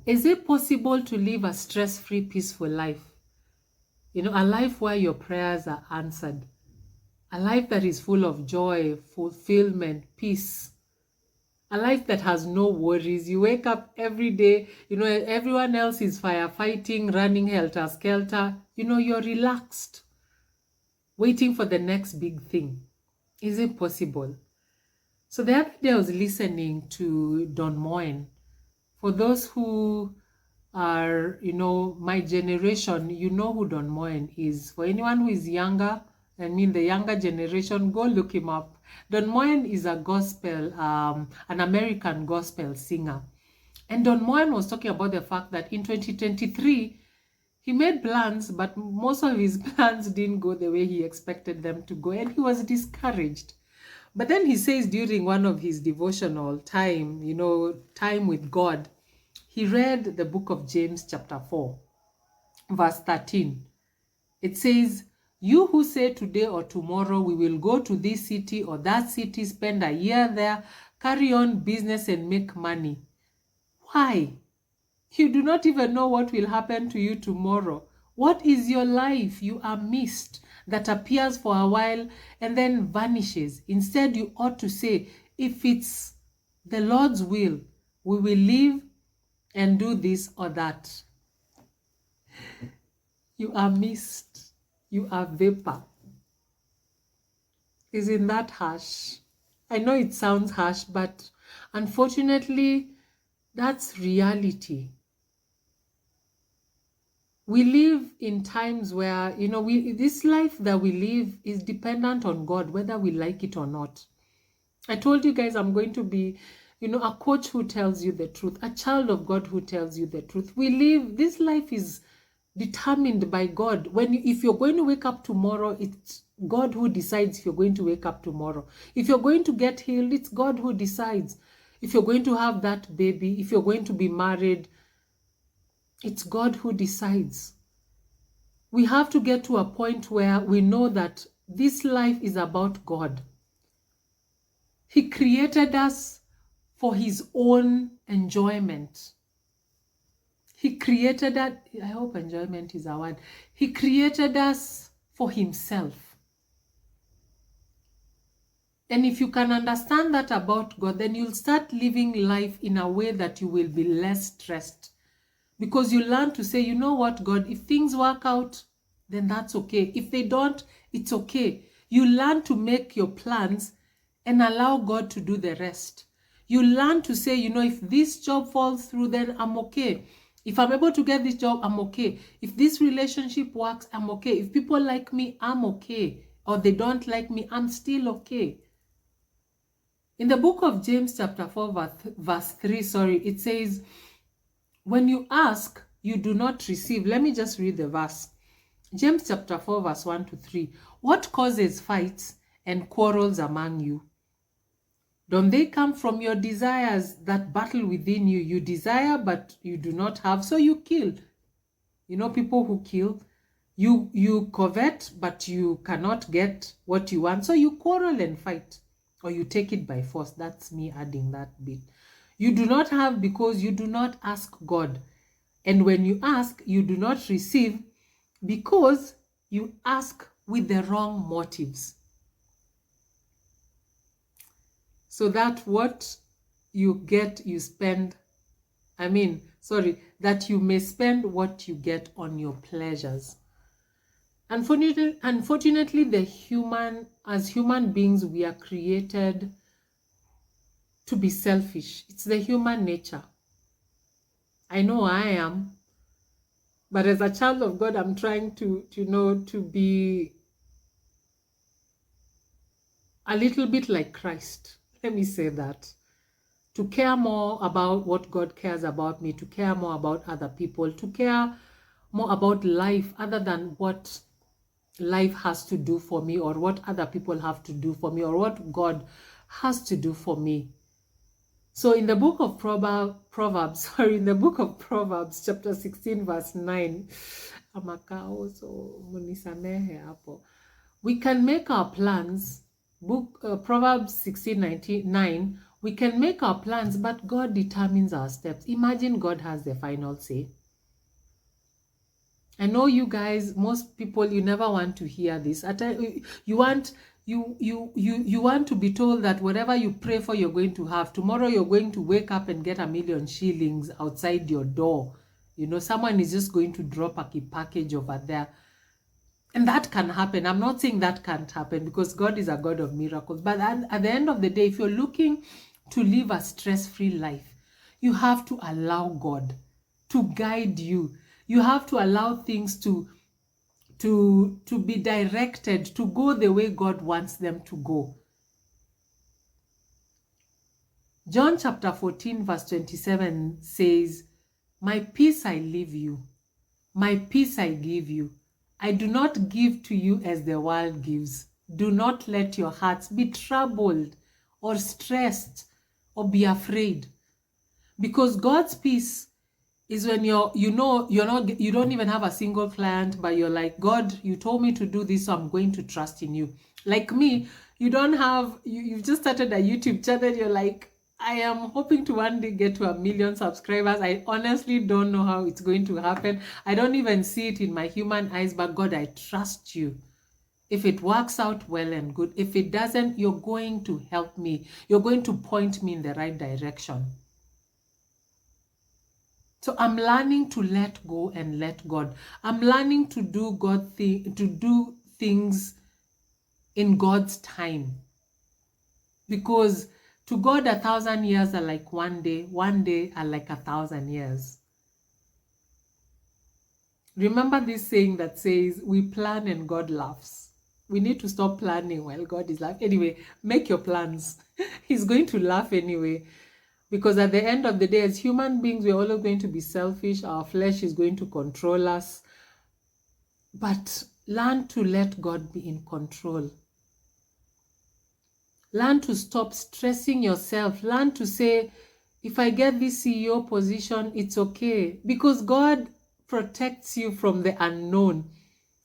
Is it possible to live a stress-free, peaceful life? A life where your prayers are answered. A life that is full of joy, fulfillment, peace. A life that has no worries. You wake up every day, everyone else is firefighting, running helter-skelter. You're relaxed, waiting for the next big thing. Is it possible? So the other day I was listening to Don Moen. For those who are, my generation, you know who Don Moen is. For anyone who is younger, the younger generation, go look him up. Don Moen is a gospel, an American gospel singer. And Don Moen was talking about the fact that in 2023, he made plans, but most of his plans didn't go the way he expected them to go, and he was discouraged. But then he says during one of his devotional time, time with God, he read the book of James chapter 4, verse 13. It says, "You who say today or tomorrow we will go to this city or that city, spend a year there, carry on business and make money. Why? You do not even know what will happen to you tomorrow. What is your life? You are mist that appears for a while and then vanishes. Instead, you ought to say, if it's the Lord's will, we will live and do this or that." You are mist. You are vapor. Isn't that harsh? I know it sounds harsh, but unfortunately, that's reality. We live in times where, this life that we live is dependent on God, whether we like it or not. I told you guys I'm going to be, a coach who tells you the truth, a child of God who tells you the truth. This life is determined by God. If you're going to wake up tomorrow, it's God who decides if you're going to wake up tomorrow. If you're going to get healed, it's God who decides. If you're going to have that baby, if you're going to be married, it's God who decides. We have to get to a point where we know that this life is about God. He created us for his own enjoyment. He created us, I hope enjoyment is a word. He created us for himself. And if you can understand that about God, then you'll start living life in a way that you will be less stressed. Because you learn to say, you know what, God, if things work out, then that's okay. If they don't, it's okay. You learn to make your plans and allow God to do the rest. You learn to say, if this job falls through, then I'm okay. If I'm able to get this job, I'm okay. If this relationship works, I'm okay. If people like me, I'm okay. Or they don't like me, I'm still okay. In the book of James chapter 4, verse 3, it says, when you ask, you do not receive. Let me just read the verse. James chapter 4, verse 1 to 3. What causes fights and quarrels among you? Don't they come from your desires that battle within you? You desire, but you do not have, so you kill. People who kill. You covet, but you cannot get what you want, so you quarrel and fight. Or you take it by force. That's me adding that bit. You do not have because you do not ask God. And when you ask, you do not receive because you ask with the wrong motives. So that what you get, you spend. That you may spend what you get on your pleasures. Unfortunately, as human beings, we are created to be selfish. It's the human nature. I know I am. But as a child of God, I'm trying to be a little bit like Christ. Let me say that. To care more about what God cares about me, to care more about other people, to care more about life other than what life has to do for me or what other people have to do for me or what God has to do for me. So in the book of Proverbs, chapter 16, verse 9, we can make our plans. Proverbs 16:9, We can make our plans, but God determines our steps. Imagine God has the final say. I know you guys, most people, you never want to hear this. You want to be told that whatever you pray for, you're going to have. Tomorrow you're going to wake up and get 1,000,000 shillings outside your door. You know, someone is just going to drop a package over there. And that can happen. I'm not saying that can't happen, because God is a God of miracles. But at the end of the day, if you're looking to live a stress-free life, you have to allow God to guide you. You have to allow things to be directed, to go the way God wants them to go. John chapter 14 verse 27 says, "My peace I leave you, my peace I give you. I do not give to you as the world gives. Do not let your hearts be troubled or stressed or be afraid." Because God's peace is when you don't even have a single client, but you're like, God, you told me to do this, so I'm going to trust in you. Like me, you've just started a YouTube channel, you're like, I am hoping to one day get to 1,000,000 subscribers. I honestly don't know how it's going to happen. I don't even see it in my human eyes, but God, I trust you. If it works out, well and good. If it doesn't, you're going to help me. You're going to point me in the right direction. So I'm learning to let go and let God. I'm learning to do things in God's time. Because to God, 1,000 years are like one day are like 1,000 years. Remember this saying that says, we plan and God laughs. We need to stop planning while God is laughing. Anyway, make your plans. He's going to laugh anyway. Because at the end of the day, as human beings, we're always going to be selfish. Our flesh is going to control us. But learn to let God be in control. Learn to stop stressing yourself. Learn to say, if I get this CEO position, it's okay. Because God protects you from the unknown.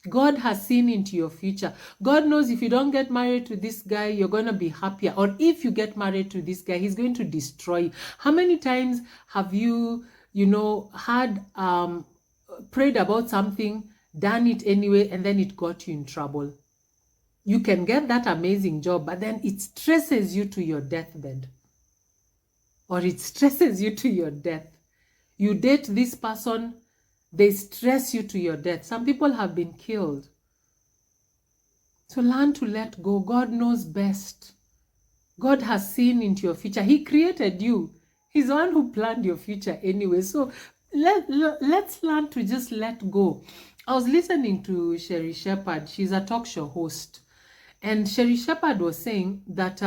God has seen into your future. God knows if you don't get married to this guy, you're going to be happier. Or if you get married to this guy, he's going to destroy you. How many times have you, prayed about something, done it anyway, and then it got you in trouble? You can get that amazing job, but then it stresses you to your deathbed. Or it stresses you to your death. You date this person, they stress you to your death. Some people have been killed. So learn to let go. God knows best. God has seen into your future. He created you. He's the one who planned your future anyway. So let's learn to just let go. I was listening to Sherry Shepherd. She's a talk show host. And Sherry Shepherd was saying that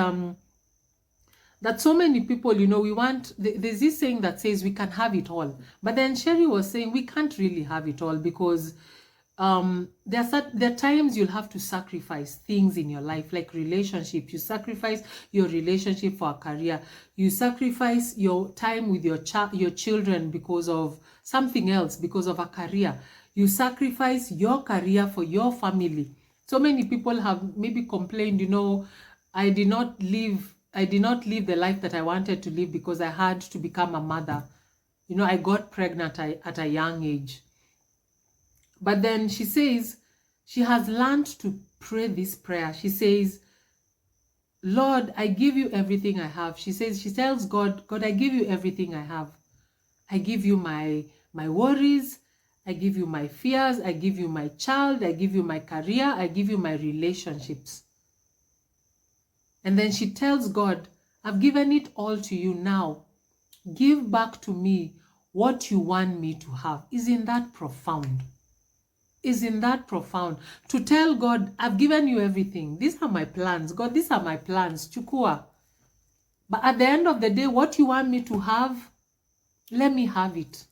that so many people, there's this saying that says we can have it all. But then Sherry was saying we can't really have it all, because there are times you'll have to sacrifice things in your life, like relationship. You sacrifice your relationship for a career. You sacrifice your time with your children because of something else, because of a career. You sacrifice your career for your family. So many people have maybe complained, I did not live the life that I wanted to live because I had to become a mother. I got pregnant at a young age. But then she says she has learned to pray this prayer. She says, Lord, I give you everything I have. She tells God, I give you everything I have. I give you my worries. I give you my fears. I give you my child. I give you my career. I give you my relationships. And then she tells God, I've given it all to you now. Give back to me what you want me to have. Isn't that profound? Isn't that profound? To tell God, I've given you everything. These are my plans. God, these are my plans. Chukua. But at the end of the day, what you want me to have, let me have it.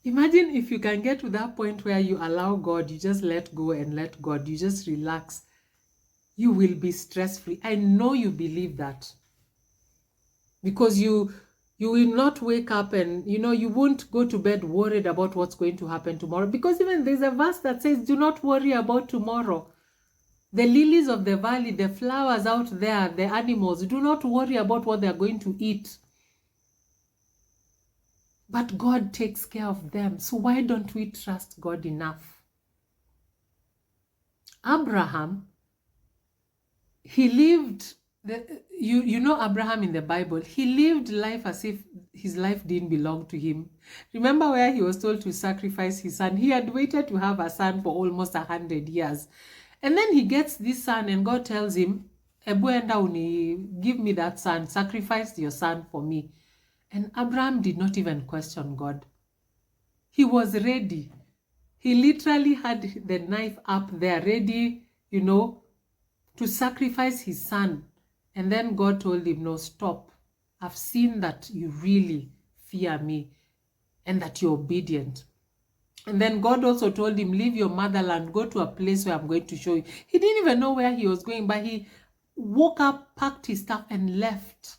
Imagine if you can get to that point where you allow God, you just let go and let God, you just relax. You will be stress-free. I know you believe that. Because you will not wake up and, you won't go to bed worried about what's going to happen tomorrow. Because even there's a verse that says, do not worry about tomorrow. The lilies of the valley, the flowers out there, the animals, do not worry about what they're going to eat. But God takes care of them. So why don't we trust God enough? Abraham, he lived, you know Abraham in the Bible, he lived life as if his life didn't belong to him. Remember where he was told to sacrifice his son? He had waited to have a son for almost 100 years. And then he gets this son and God tells him, Ebu enda uni, give me that son, sacrifice your son for me. And Abraham did not even question God. He was ready. He literally had the knife up there ready, you know, to sacrifice his son. And then God told him, no, stop. I've seen that you really fear me and that you're obedient. And then God also told him, leave your motherland, go to a place where I'm going to show you. He didn't even know where he was going, but he woke up, packed his stuff, and left.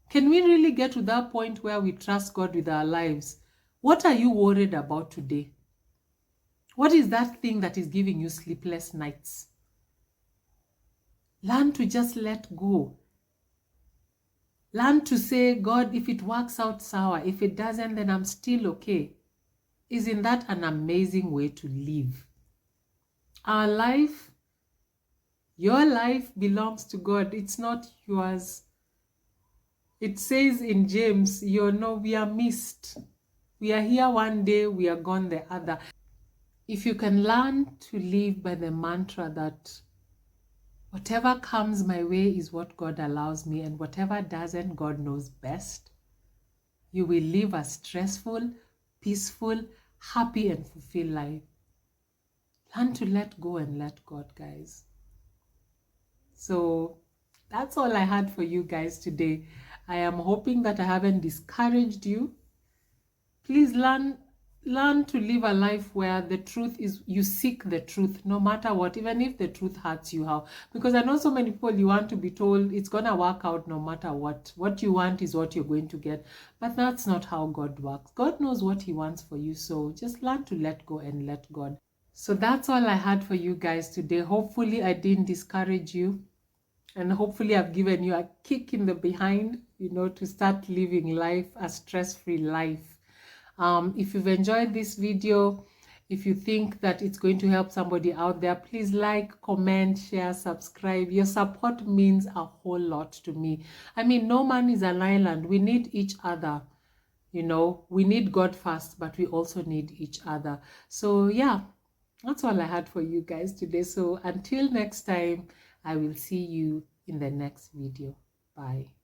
Can we really get to that point where we trust God with our lives? What are you worried about today? What is that thing that is giving you sleepless nights? Learn to just let go. Learn to say, God, if it works out sour, if it doesn't, then I'm still okay. Isn't that an amazing way to live? Our life, your life belongs to God. It's not yours. It says in James, we are missed. We are here one day, we are gone the other. If you can learn to live by the mantra that whatever comes my way is what God allows me, and whatever doesn't, God knows best, you will live a stressful, peaceful, happy, and fulfilled life. Learn to let go and let God, guys. So that's all I had for you guys today. I am hoping that I haven't discouraged you. Please learn to live a life where the truth is, you seek the truth no matter what, even if the truth hurts you. How? Because I know so many people, you want to be told it's gonna work out no matter what. What you want is what you're going to get. But that's not how God works. God knows what he wants for you. So just learn to let go and let God. So that's all I had for you guys today. Hopefully I didn't discourage you. And hopefully I've given you a kick in the behind, to start living life, a stress-free life. If you've enjoyed this video, if you think that it's going to help somebody out there, please like, comment, share, subscribe. Your support means a whole lot to me. I mean, no man is an island. We need each other. We need God first, but we also need each other. So yeah, that's all I had for you guys today. So until next time, I will see you in the next video. Bye.